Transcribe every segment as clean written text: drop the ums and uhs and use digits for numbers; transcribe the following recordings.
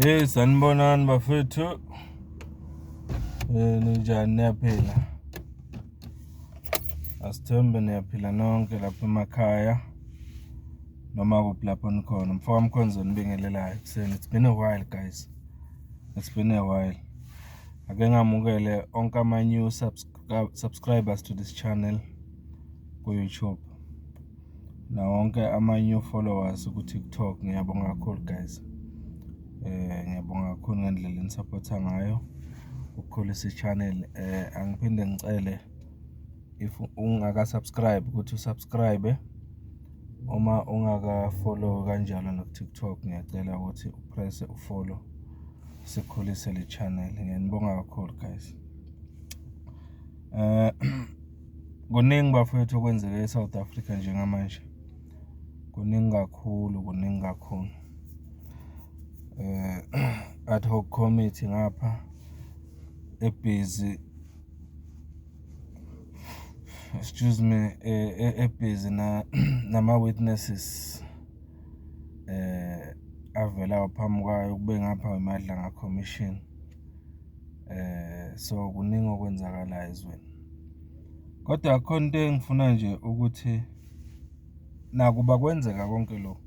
Hey sanibonani bafethu. Ninjani niyaphila? Asithembe niyaphila nonke lapha emakhaya noma kuphi lapho nikhona. Mfowethu Mkhonzweni ngibingelelayo kuseni. It's been a while guys. It's been a while. Ake ngamukele onke ama-new subscribers to this channel ku YouTube. Na wonke ama-new followers ku TikTok. Ngiyabonga kakhulu guys. Ngiyabonga kakhulu ngendlela enisupport ngayo ukukhulisa i-channel. Angiphinde ngicele if ungaka subscribe ukuthi usubscribe, uma ungaka follow kanjalo no TikTok ngiyacela ukuthi upress ufollow sikhulise le channel. Ngiyanibonga kakhulu guys. Kuningi bafethu okwenzeke eSouth Africa njengamanje. Kuningi kakhulu. Ad hoc committee ngapha ebusy nama witnesses avela phambi kwayo kube ngapha eMadlanga Commission. So kuningi okwenzakala ezweni. Kodwa khona into engifuna nje ukuthi nakuba kwenzeka konke lokho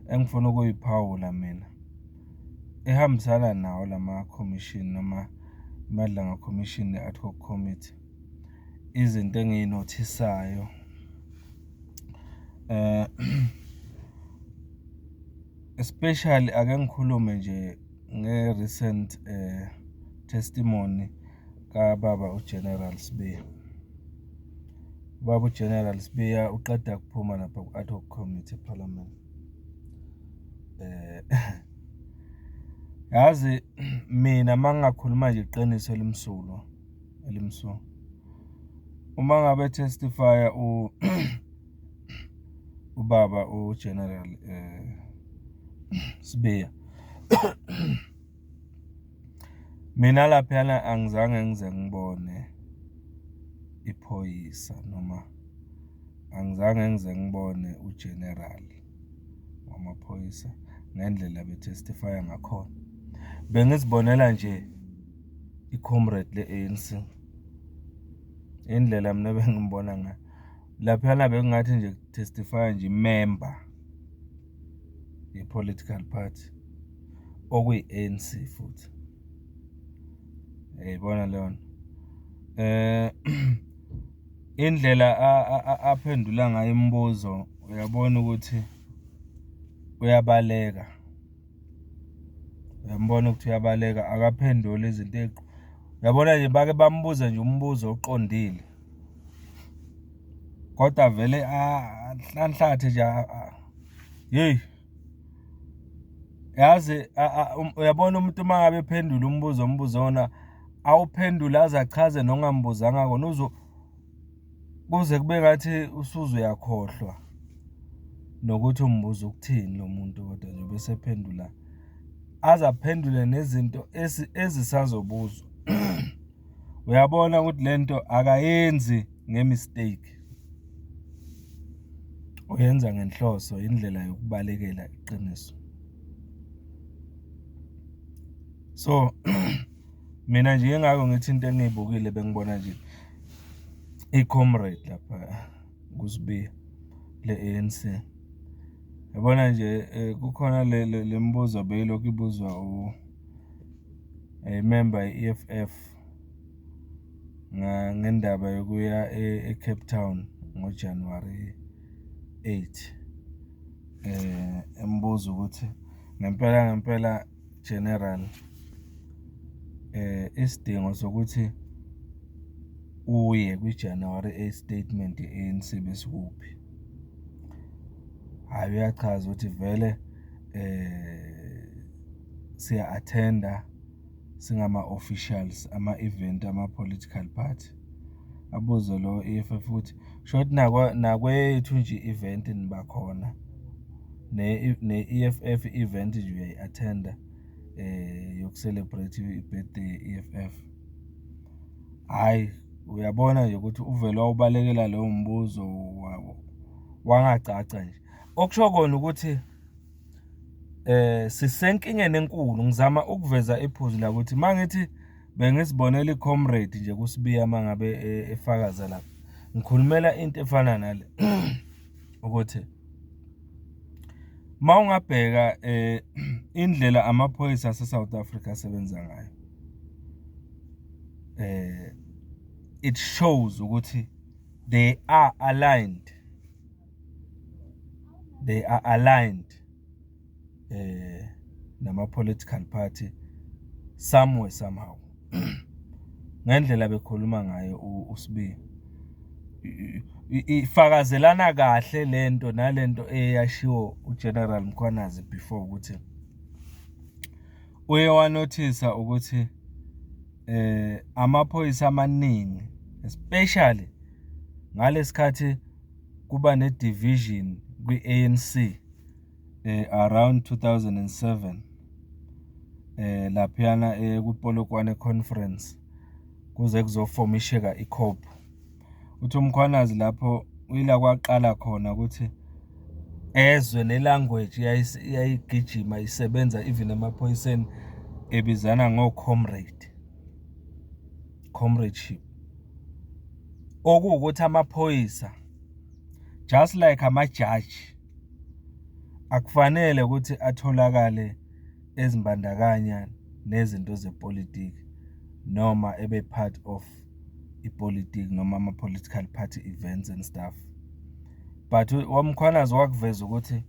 engifuna ukuyiphawula mina ehambisana nawo lama commission noma Madlanga Commission ne-ad hoc committee. Izinto engiyinothisayo especially ake ngikhulume nje nge-recent testimony kaBaba uGeneral Sibiya. Baba uGeneral Sibiya uqeda kuphuma lapha ku-ad hoc committee eParliament. Yazi mina mangakhuluma nje iqiniso elimsulwa uma ngabe testify ubaba uGeneral Sibiya mina lapha angizange ngize ngibone iphoyisa noma angizange ngize ngibone uGeneral wamaphoyisa ngendlela betestify ngakhona. Bengizibonela nje i-comrade le-ANC indlela mina bengibona ngayo. Lapha bekungathi nje testify nje member ye-political party okuyi-ANC futhi. Yayibona leyo nto. Indlela aphendula ngayo imibuzo uyabona ukuthi uyabaleka. Uyambona ukuthi uyabaleka akaphendula izinto uyabona nje bake bambuza nje umbuzo oqondile. Kodwa vele anhlathe nje hey. Yazi uyabona umuntu mangabe ephendula umbuzo wona awuphendula aze achaze nongambuzanga kona kuze kube ngathi usuze uyakhohlwa nokuthi umbuzo ukuthini lo muntu, kodwa nje bese ephendula aze aphendule nezinto ezisazobuzwa. Uyabona ukuthi lento akayenzi ngemistake, uyenza ngenhloso, indlela yokubalekela iqiniso. So mina nje ngeke ngithi into engiyibukile bengibona nje i-comrade lapha kuSibiya le-ANC. Yabona nje kukhona le mbuzo beyilokhu ibuzwa member ye-EFF ngendaba yokuya eCape Town ngoJanuary 8. Embuzo ukuthi ngempela General isidingo sokuthi uye kwi-January 8 statement ye-ANC besikuphi. Hayi uyachaza ukuthi vele siya attenda singama-officials ama-event ama-political party. Abuze lo EFF ukuthi short nakwethu nje event nibakhona ne-EFF event nje uyayi-attenda yokucelebrate i-birthday ye-EFF. Hayi uyabona nje ukuthi uvele wawubalekela lowo mbuzo wangacaca nje. Okusho kona ukuthi sisenkingeni enkulu. Ngizama ukuveza iphuzu la ukuthi mangithi bengisibonela icomrade nje kuSibiya mangabe efakaza lapha, ngikhulumela into efana nale ukuthi mawungabheka indlela amaphoyisa ase-South Africa asebenza ngayo, it shows ukuthi they are aligned nama-political party somewhere somehow. Ngendlela bekhuluma ngayo uSibiya ifakazelana kahle lento nalento eyashiwo uGeneral Mkhwanazi before ukuthi uye wanothisa ukuthi amaphoyisa amaningi especially ngalesikhathi kuba ne-division kwi-ANC around 2007 laphiyana kuPolokwane conference kuze kuzofomisheka iCOP. Uthi uMkhwanazi lapho uyila kwaqala khona ukuthi ezwe nelanguage yayigijima isebenza even emaphoyiseni ebizana comradeship, okuwukuthi amaphoyisa just like amajaji akufanele ukuthi atholakale ezimbandakanya nezinto zepolitiki noma ebe part of ipolitiki noma ama-political party events and stuff. But uMkhwanazi wakuveza ukuthi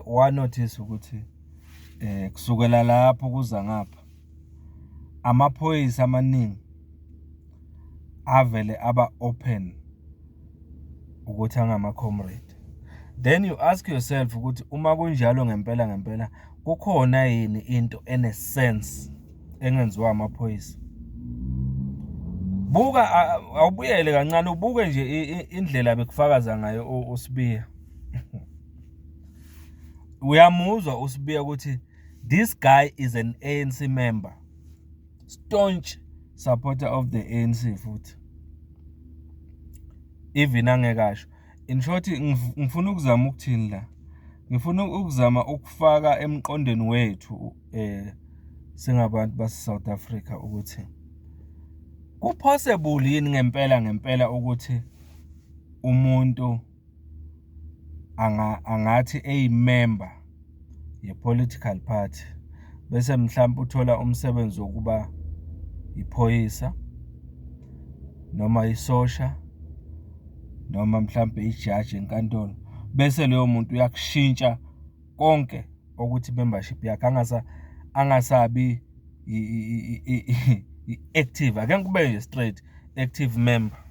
wanotice ukuthi kusukela lapho kuza ngapha amaphoyisa amaningi avele aba open ukuthi angama-comrade. Then you ask yourself ukuthi uma kunjalo ngempela kukhona yini into ene-sense engenziwa amaphoyisa? Buka awubuyele kancane ubuke nje indlela bekufakaza ngayo uSibiya. Uyamuzwa uSibiya ukuthi this guy is an ANC member, staunch supporter of the ANC futhi. Even angekasho. In short, ngifuna ukuzama ukuthini la? Ngifuna ukuzama ukufaka emqondweni wethu singabantu base-South Africa ukuthi kupossible yini ngempela ukuthi umuntu angathi member ye-political party bese mhlawumbe uthola umsebenzi wokuba iphoyisa noma isosha noma mhlawumbe ijaji enkantolo, bese leyo muntu uyakushintsha konke ukuthi membership yakhe angasabi active, ake kube nje straight active member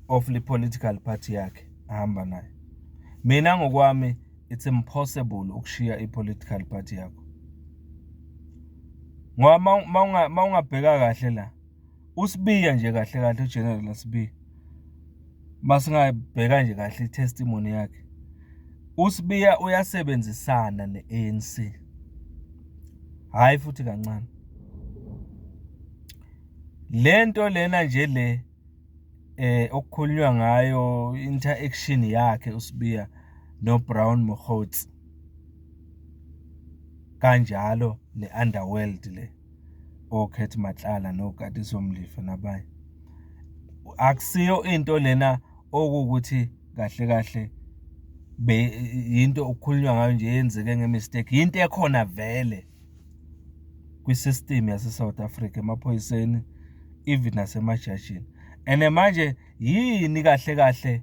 of the political party yakhe ahamba nayo. Mina ngokwami it's impossible ukushiya i-political party yakho. Ngoba mawungabheka kahle la uSibiya nje kahle uGeneral Sibiya, masingabheka nje kahle i-testimony yakhe, uSibiya uyasebenzisana ne-ANC, hayi futhi kancane. Lento lena nje le okukhulunywa ngayo interaction yakhe uSibiya noBrown Mokgotsi kanjalo ne-underworld le oKhethi Matlala noKatiso Mlifa nabanye, akusiyo into lena okuwukuthi kahle into okukhulunywa ngayo nje yenzeke ngemistake, into ekhona vele kwi-system yase-South Africa emaphoyiseni even nasemajajini. And manje yini kahle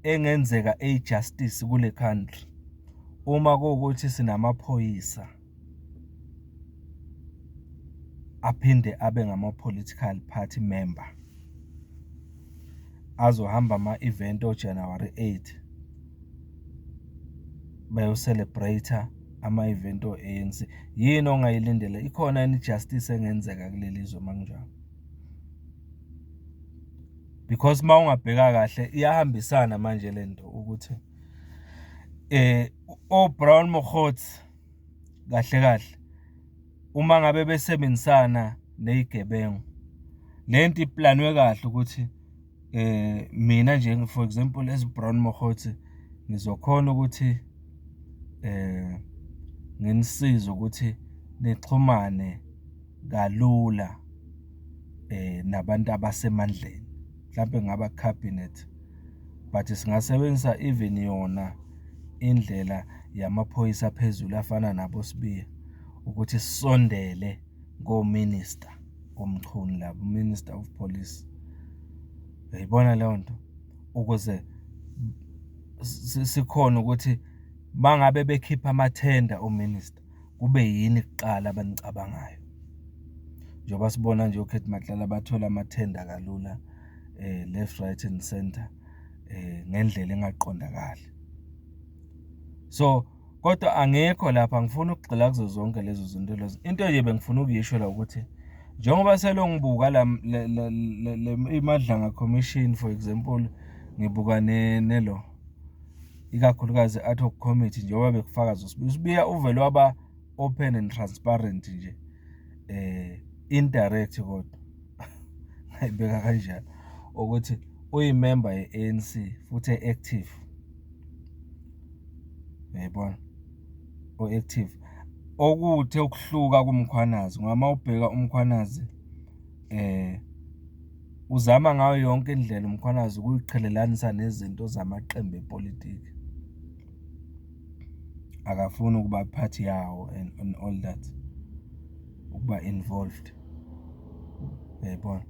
engenzeka justice kule country uma kuwukuthi sinamaphoyisa aphinde abe ngama-political party member azohamba ama-event January 8 bayocelebrate ama-event ANC. Yini ongayilindele? Ikhona yini justice engenzeka kuleli zwe manginjalo? Because mawungabheka kahle iyahambisana manje lento ukuthi Brown Mokgotsi kahle uma ngabe besebenzisana nezigebengu, lento iplanwe kahle ukuthi mina nje for example as Brown Mokgotsi ngizokhona ukuthi nginisize ukuthi nixhumane kalula nabantu abasemandleni, mhlampe ngaba cabinet, but singasebenzisa even yona indlela yamaphoyisa aphezulu afana nabo Sibiya ukuthi sisondele ko-minister omchuni labo, Minister of Police. Uyayibona leyo nto, ukuze sikhona ukuthi bangabe bekhipha amathenda ominister kube yini kuqala abanicabangayo. Njengoba sibona nje uKhethi Matlala bathola amathenda kalula left, right and center ngendlela engaqondakali. So kodwa angekho lapha, ngifuna ukugxila kuzo zonke lezo zinto lezo. Into nje bengifuna ukuyisho la ukuthi njengoba selongibuka le iMadlanga Commission for example, ngibuka nelo ikakhulukazi ad hoc committee, njengoba bekufaka uSibiya uvele waba open and transparent nje indirect, kodwa ngayibeka kanjalo ukuthi uyimember ye-ANC futhi active. Uyayibona, o-active okuthe ukuhluka kumkhwanazi, ngoba mawubheka umkhwanazi uzama ngayo yonke indlela umkhwanazi ukuyiqhelelanisa nezinto zamaqembu epolitiki, akafuni ukuba part yawo and all that, ukuba involved. Uyayibona,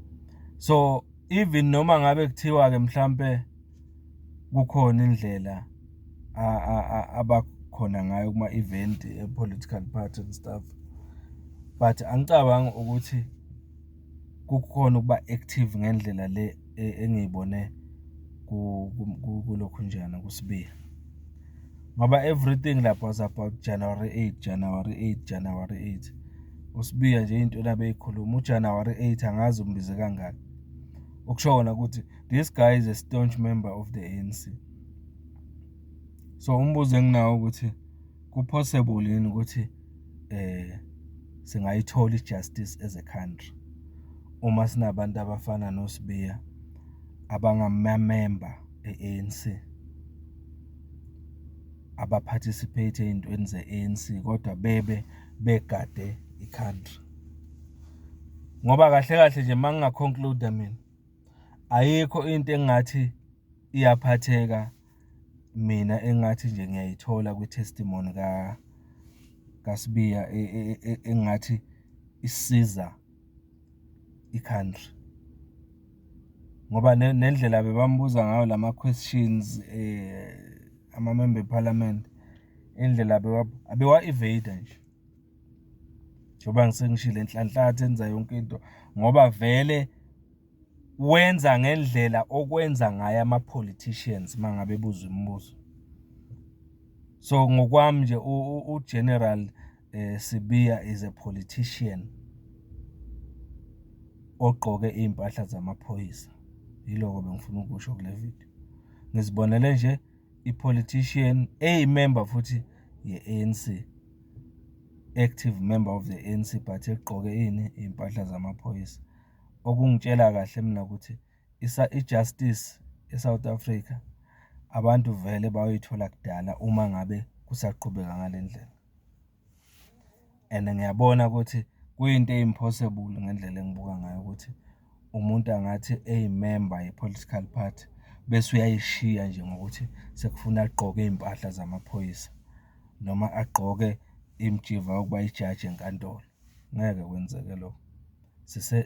so even noma ngabe kuthiwa ke mhlambe kukhona indlela abakhona ngayo kuma event political party and stuff, but angicabangi ukuthi kukhona ukuba active ngendlela le engiyibone kulokhunjana kuSibiya, ngoba everything lapho was about January 8, January 8, January 8. uSibiya nje into labeyikhuluma uJanuary 8 angazi umbize kangaka, ukushona ukuthi this guy is a staunch member of the ANC. So umbuzo enginawo ukuthi ku-possible yini ukuthi singayithola i-justice as a country uma sinabantu abafana noSibiya abangamamember e-ANC abaparticipate ey'ntweni ze-ANC kodwa begade i-country. Ngoba kahle kahle nje mangingaconclude mina, ayikho into engathi iyaphatheka mina engathi nje ngiyayithola kwi-testimony kaSibiya engathi isiza i-country, ngoba nendlela bebambuza ngayo lama questions ama-member eParliament, indlela abewa-evade nje, njengoba ngisengishilo enhlanhlathe enza yonke into, ngoba vele wenza ngendlela okwenza ngayo ama-politicians mangabe buza imibuzo. So ngokwami nje uGeneral Sibiya is a politician ogqoke iy'mpahla zamaphoyisa. Yiloko bengifuna ukusho kule video. Ngizibonele nje i-politician member futhi ye-ANC, active member of the ANC, but egqoke ini iy'mpahla zamaphoyisa, okungitshela kahle mina ukuthi i-justice eSouth Africa abantu vele bayoyithola kudala uma ngabe kusaqhubeka ngale ndlela. And ngiyabona ukuthi kuyinto impossible ngendlela engibuka ngayo ukuthi umuntu angathi member ye-political party bese uyayishiya nje ngokuthi sekufuna agqoke iy'mpahla zamaphoyisa noma agqoke imjiva yokuba ijaji enkantolo. Ngeke kwenzeke lokho.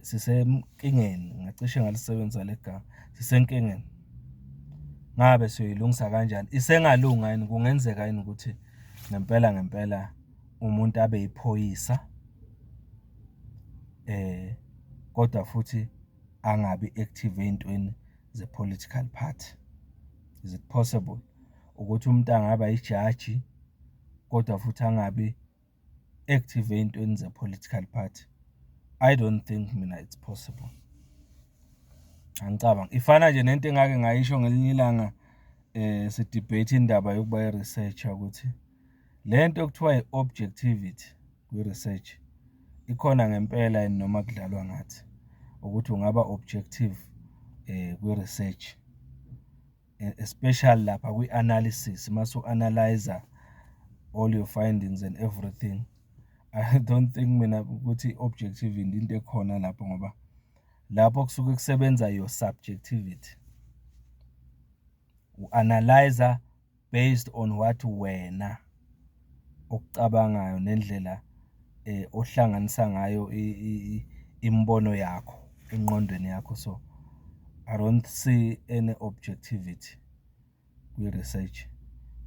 Sisenkingeni, ngacishe ngalisebenzisa le gama, sisenkingeni. Ngabe siyoyilungisa kanjani? Isengalunga yini? Kungenzeka yini ukuthi ngempela umuntu abe yiphoyisa kodwa futhi angabi active ey'ntweni ze-political party? Is it possible ukuthi umuntu angaba yijaji kodwa futhi angabi active ey'ntweni ze-political party? I don't think mina it's possible. Angicabanga. Ifana nje nento engake ngayisho ngelinye ilanga si-debate indaba yokuba i-researcher ukuthi lento okuthiwa i-objectivity kwi-research ikhona ngempela noma kudlalwa ngathi, ukuthi ungaba objective kwi-research, especially lapha kwi-analysis, masu-analyzer all your findings and everything. I don't think mina ukuthi objective into ekhona lapho, ngoba lapho kusuke kusebenza your subjectivity. U-analyzer based on what wena okucabangayo nendlela ohlanganisa ngayo imbono yakho engqondweni yakho. So I don't see any objectivity kwi-research,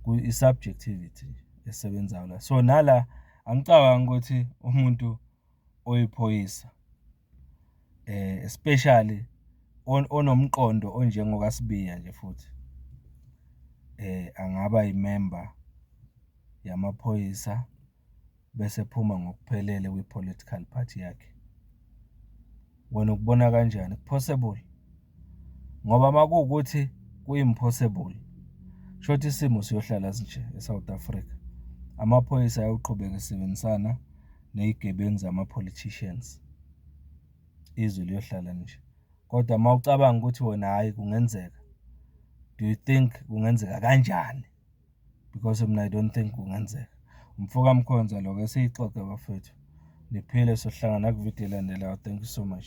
i-subjectivity esebenzayo la. So nala angicabangi ukuthi umuntu oyiphoyisa especially onomqondo onjengokaSibiya nje futhi angaba yimember yamaphoyisa bese phuma ngokuphelele kwi-political party yakhe. Wena ukubona kanjani? Possible? Ngoba makuwukuthi ku-impossible, shothi isimo siyohlala sinje eSouth Africa, amaphoyisa ayaqhubeka esebenzisana nezigebengu zama-politicians, izwe liyohlala nje. Kodwa mawucabanga ukuthi wena hayi kungenzeka, do you think kungenzeka kanjani? Because mina I don't think kungenzeka. Umfoka Mkhonza lo ke siyixoxe bafethu. Niphile, sohlangana kuvidiyo elandelayo. Thank you so much.